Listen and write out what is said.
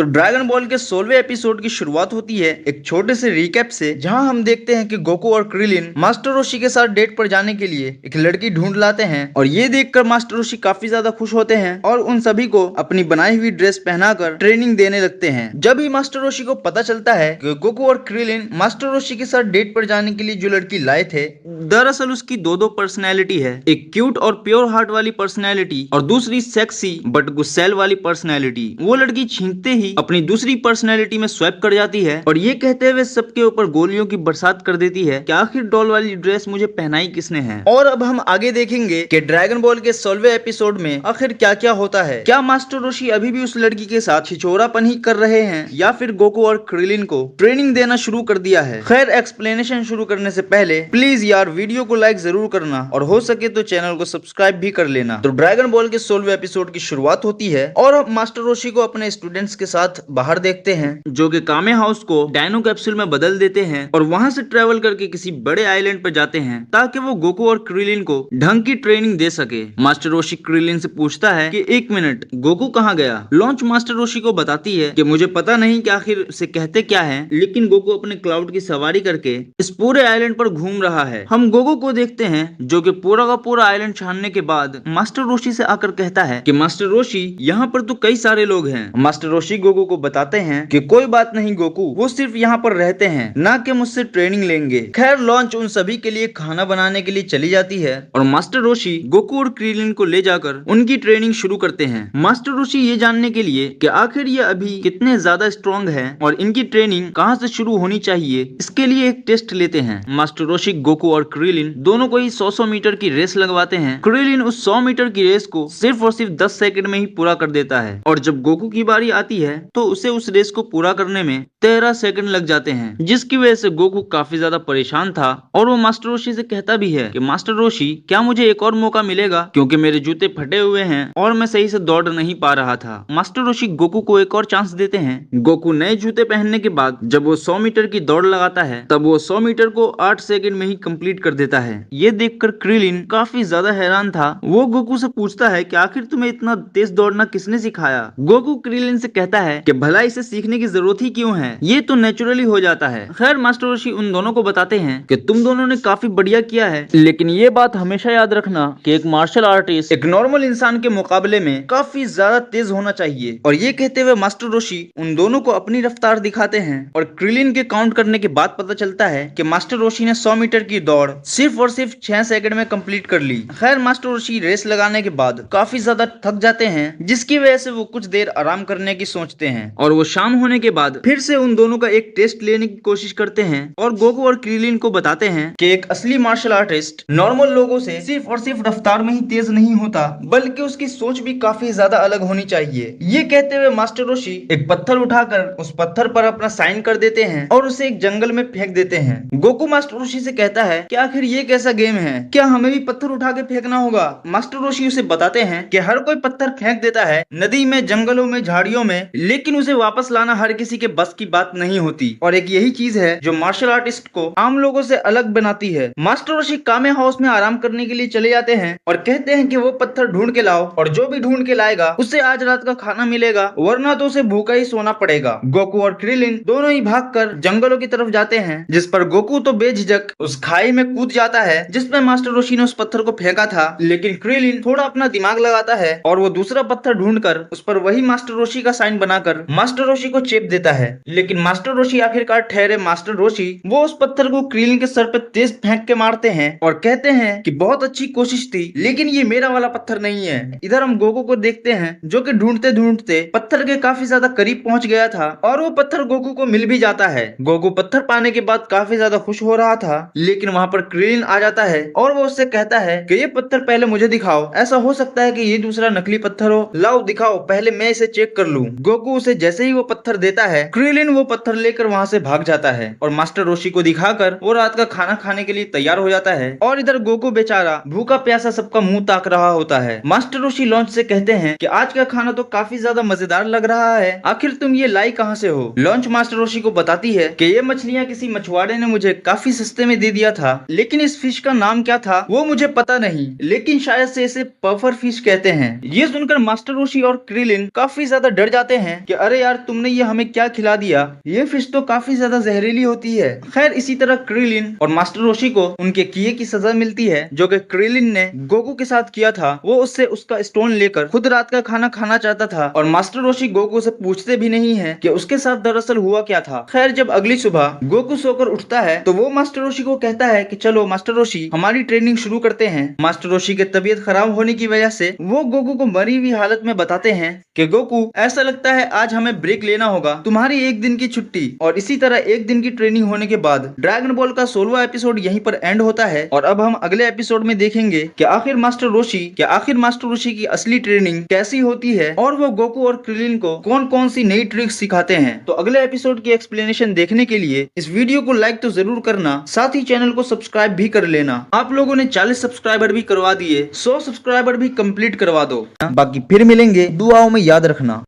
तो dragon ball के 16वें episode की शुरुआत होती है एक छोटे से रिकैप से, जहां हम देखते हैं कि गोकू और क्रिलिन मास्टर रोशी के साथ डेट पर जाने के लिए एक लड़की ढूंढ लाते हैं। और ये देखकर मास्टर रोशी काफी ज्यादा खुश होते हैं और उन सभी को अपनी बनाई हुई ड्रेस पहनाकर ट्रेनिंग देने लगते हैं। जब ही मास्टर रोशी को पता चलता है कि गोकू और क्रिलिन मास्टर रोशी के साथ डेट पर जाने के लिए जो लड़की लाए थे, दरअसल उसकी दो पर्सनैलिटी है। एक क्यूट और प्योर हार्ट वाली पर्सनैलिटी और दूसरी सेक्सी बट गुस्सैल वाली पर्सनैलिटी। वो लड़की छींकते ही अपनी दूसरी पर्सनैलिटी में स्वैप कर जाती है और ये कहते हुए सबके ऊपर गोलियों की बरसात कर देती है कि आखिर डॉल वाली ड्रेस मुझे पहनाई किसने है। और अब हम आगे देखेंगे कि ड्रैगन बॉल के 16वें एपिसोड में आखिर क्या क्या होता है। क्या मास्टर रोशी अभी भी उस लड़की के साथ छिछोरापन ही कर रहे हैं या फिर गोकू और क्रिलिन को ट्रेनिंग देना शुरू कर दिया है। खैर, एक्सप्लेनेशन शुरू करने से पहले प्लीज यार वीडियो को लाइक जरूर करना और हो सके तो चैनल को सब्सक्राइब भी कर लेना। तो ड्रैगन बॉल के 16वें एपिसोड की शुरुआत होती है और अब मास्टर रोशी को अपने स्टूडेंट्स के साथ बाहर देखते हैं, जो कि कामे हाउस को डायनो कैप्सूल में बदल देते हैं और वहां से ट्रेवल करके किसी बड़े आइलैंड पर जाते हैं ताकि वो गोकू और क्रिलिन को ढंग की ट्रेनिंग दे सके। मास्टर रोशी क्रिलिन से पूछता है कि एक मिनट, गोकू कहाँ गया। लॉन्च मास्टर रोशी को बताती है कि मुझे पता नहीं कि आखिर उसे कहते क्या है, लेकिन गोकू अपने क्लाउड की सवारी करके इस पूरे आइलैंड पर घूम रहा है। हम गोकू को देखते हैं जो कि पूरा का पूरा आइलैंड छानने के बाद मास्टर रोशी से आकर कहता है कि मास्टर रोशी, यहाँ पर तो कई सारे लोग हैं। मास्टर रोशी गोकू को बताते हैं कि कोई बात नहीं गोकू, वो सिर्फ यहाँ पर रहते हैं, ना कि मुझसे ट्रेनिंग लेंगे। खैर, लॉन्च उन सभी के लिए खाना बनाने के लिए चली जाती है और मास्टर रोशी गोकू और क्रिलिन को ले जाकर उनकी ट्रेनिंग शुरू करते हैं। मास्टर रोशी ये जानने के लिए कि आखिर ये अभी कितने ज्यादा स्ट्रॉन्ग है और इनकी ट्रेनिंग कहाँ से शुरू होनी चाहिए, इसके लिए एक टेस्ट लेते हैं। मास्टर रोशी गोकू और क्रिलिन दोनों को ही 100 मीटर की रेस लगवाते हैं। क्रिलिन उस 100 मीटर की रेस को सिर्फ और सिर्फ 10 सेकंड में ही पूरा कर देता है और जब गोकू की बारी आती है तो उसे उस रेस को पूरा करने में 13 सेकंड लग जाते हैं, जिसकी वजह से गोकू काफी ज्यादा परेशान था और वो मास्टर रोशी से कहता भी है कि मास्टर रोशी, क्या मुझे एक और मौका मिलेगा, क्योंकि मेरे जूते फटे हुए हैं और मैं सही से दौड़ नहीं पा रहा था। मास्टर रोशी गोकू को एक और चांस देते हैं। गोकू नए जूते पहनने के बाद जब वो 100 मीटर की दौड़ लगाता है तब वो 100 मीटर को 8 सेकंड में ही कंप्लीट कर देता है। ये देखकर क्रिलिन काफी ज्यादा हैरान था। वो गोकू से पूछता है कि आखिर तुम्हें इतना तेज दौड़ना किसने सिखाया। गोकू क्रिलिन से कहता है कि भला इसे सीखने की जरूरत ही क्यों है, ये तो नेचुरली हो जाता है। खैर, मास्टर रोशी उन दोनों को बताते हैं कि तुम दोनों ने काफी बढ़िया किया है, लेकिन ये बात हमेशा याद रखना कि एक मार्शल आर्टिस्ट एक नॉर्मल इंसान के मुकाबले में काफी ज्यादा तेज होना चाहिए। और ये कहते हुए मास्टर रोशी उन दोनों को अपनी रफ्तार दिखाते हैं और क्रिलिन के काउंट करने के बाद पता चलता है कि मास्टर रोशी ने 100 मीटर की दौड़ सिर्फ और सिर्फ 6 सेकंड में कंप्लीट कर ली। खैर, मास्टर रोशी रेस लगाने के बाद काफी ज्यादा थक जाते हैं, जिसकी वजह से वो कुछ देर आराम करने की सोचते हैं और वो शाम होने के बाद फिर से उन दोनों का एक टेस्ट लेने की कोशिश करते हैं और गोकू और क्रिलिन को बताते हैं कि एक असली मार्शल आर्टिस्ट नॉर्मल लोगों से सिर्फ और सिर्फ रफ्तार में ही तेज नहीं होता, बल्कि उसकी सोच भी काफी ज्यादा अलग होनी चाहिए। ये कहते हुए मास्टर रोशी एक पत्थर उठाकर उस पत्थर पर अपना साइन कर देते हैं और उसे एक जंगल में फेंक देते हैं। गोकू मास्टर रोशी से कहता है कि आखिर ये कैसा गेम है, क्या हमें भी पत्थर उठा के फेंकना होगा। मास्टर रोशी उसे बताते हैं कि हर कोई पत्थर फेंक देता है, नदी में, जंगलों में, झाड़ियों में, लेकिन उसे वापस लाना हर किसी के बस की बात नहीं होती। और एक यही चीज है जो मार्शल आर्टिस्ट को आम लोगों से अलग बनाती है। मास्टर रोशी कामे हाउस में आराम करने के लिए चले जाते हैं और कहते हैं कि वो पत्थर ढूंढ के लाओ और जो भी ढूंढ के लाएगा उसे आज रात का खाना मिलेगा, वरना तो उसे भूखा ही सोना पड़ेगा। गोकू और क्रिलिन दोनों ही भागकर जंगलों की तरफ जाते हैं, जिस पर गोकू तो बेझिझक उस खाई में कूद जाता है जिसमें मास्टर रोशी ने उस पत्थर को फेंका था, लेकिन क्रिलिन थोड़ा अपना दिमाग लगाता है और वो दूसरा पत्थर ढूंढकर उस पर वही मास्टर रोशी का साइन बनाकर मास्टर रोशी को चेप देता है। लेकिन मास्टर रोशी आखिरकार ठहरे मास्टर रोशी वो उस पत्थर को क्रिलिन के सर पे तेज फेंक के मारते हैं और कहते हैं कि बहुत अच्छी कोशिश थी, लेकिन ये मेरा वाला पत्थर नहीं है। इधर हम गोकू को देखते हैं जो कि ढूंढते ढूंढते पत्थर के काफी ज्यादा करीब पहुंच गया था और वो पत्थर गोकू को मिल भी जाता है। गोकू पत्थर पाने के बाद काफी ज्यादा खुश हो रहा था, लेकिन वहाँ पर क्रिलिन आ जाता है और वो उससे कहता है कि ये पत्थर पहले मुझे दिखाओ, ऐसा हो सकता है कि ये दूसरा नकली पत्थर हो, लाओ दिखाओ, पहले मैं इसे चेक कर लूं। गोकू उसे जैसे ही वो पत्थर देता है, क्रिलिन वो पत्थर लेकर वहाँ से भाग जाता है और मास्टर रोशी को दिखाकर वो रात का खाना खाने के लिए तैयार हो जाता है। और इधर गोकू बेचारा भूखा प्यासा सबका मुंह ताक रहा होता है। मास्टर रोशी लॉन्च से कहते हैं कि आज का खाना तो काफी ज्यादा मजेदार लग रहा है, आखिर तुम ये लाई कहाँ से हो। लॉन्च मास्टर रोशी को बताती है कि ये मछलियाँ किसी मछुआरे ने मुझे काफी सस्ते में दे दिया था, लेकिन इस फिश का नाम क्या था वो मुझे पता नहीं, लेकिन शायद से इसे पफर फिश कहते हैं। ये सुनकर मास्टर रोशी और क्रिलिन काफी ज्यादा डर जाते हैं हैं कि अरे यार तुमने ये हमें क्या खिला दिया, ये फिश तो काफी ज्यादा जहरीली होती है। खैर इसी तरह क्रिलिन और मास्टर रोशी को उनके किए की सजा मिलती है, जो कि क्रिलिन ने गोकू के साथ किया था। वो उससे उसका स्टोन लेकर खुद रात का खाना खाना चाहता था और मास्टर रोशी गोकू से पूछते भी नहीं है कि उसके साथ दरअसल हुआ क्या था। खैर जब अगली सुबह गोकू सोकर उठता है तो वो मास्टर रोशी को कहता है कि चलो मास्टर रोशी हमारी ट्रेनिंग शुरू करते हैं। मास्टर रोशी की तबीयत खराब होने की वजह से वो गोकू को मरी हुई हालत में बताते हैं कि गोकू ऐसा लगता है आज हमें ब्रेक लेना होगा, तुम्हारी एक दिन की छुट्टी। और इसी तरह एक दिन की ट्रेनिंग होने के बाद ड्रैगन बॉल का 16वां एपिसोड यहीं पर एंड होता है। और अब हम अगले एपिसोड में देखेंगे कि आखिर मास्टर रोशी की असली ट्रेनिंग कैसी होती है और वो गोकू और क्रिलिन को कौन कौन सी नई ट्रिक्स सिखाते हैं। तो अगले एपिसोड की एक्सप्लेनेशन देखने के लिए इस वीडियो को लाइक तो जरूर करना, साथ ही चैनल को सब्सक्राइब भी कर लेना। आप लोगों ने 40 सब्सक्राइबर भी करवा दिए, 100 सब्सक्राइबर भी कंप्लीट करवा दो। बाकी फिर मिलेंगे, दुआओं में याद रखना।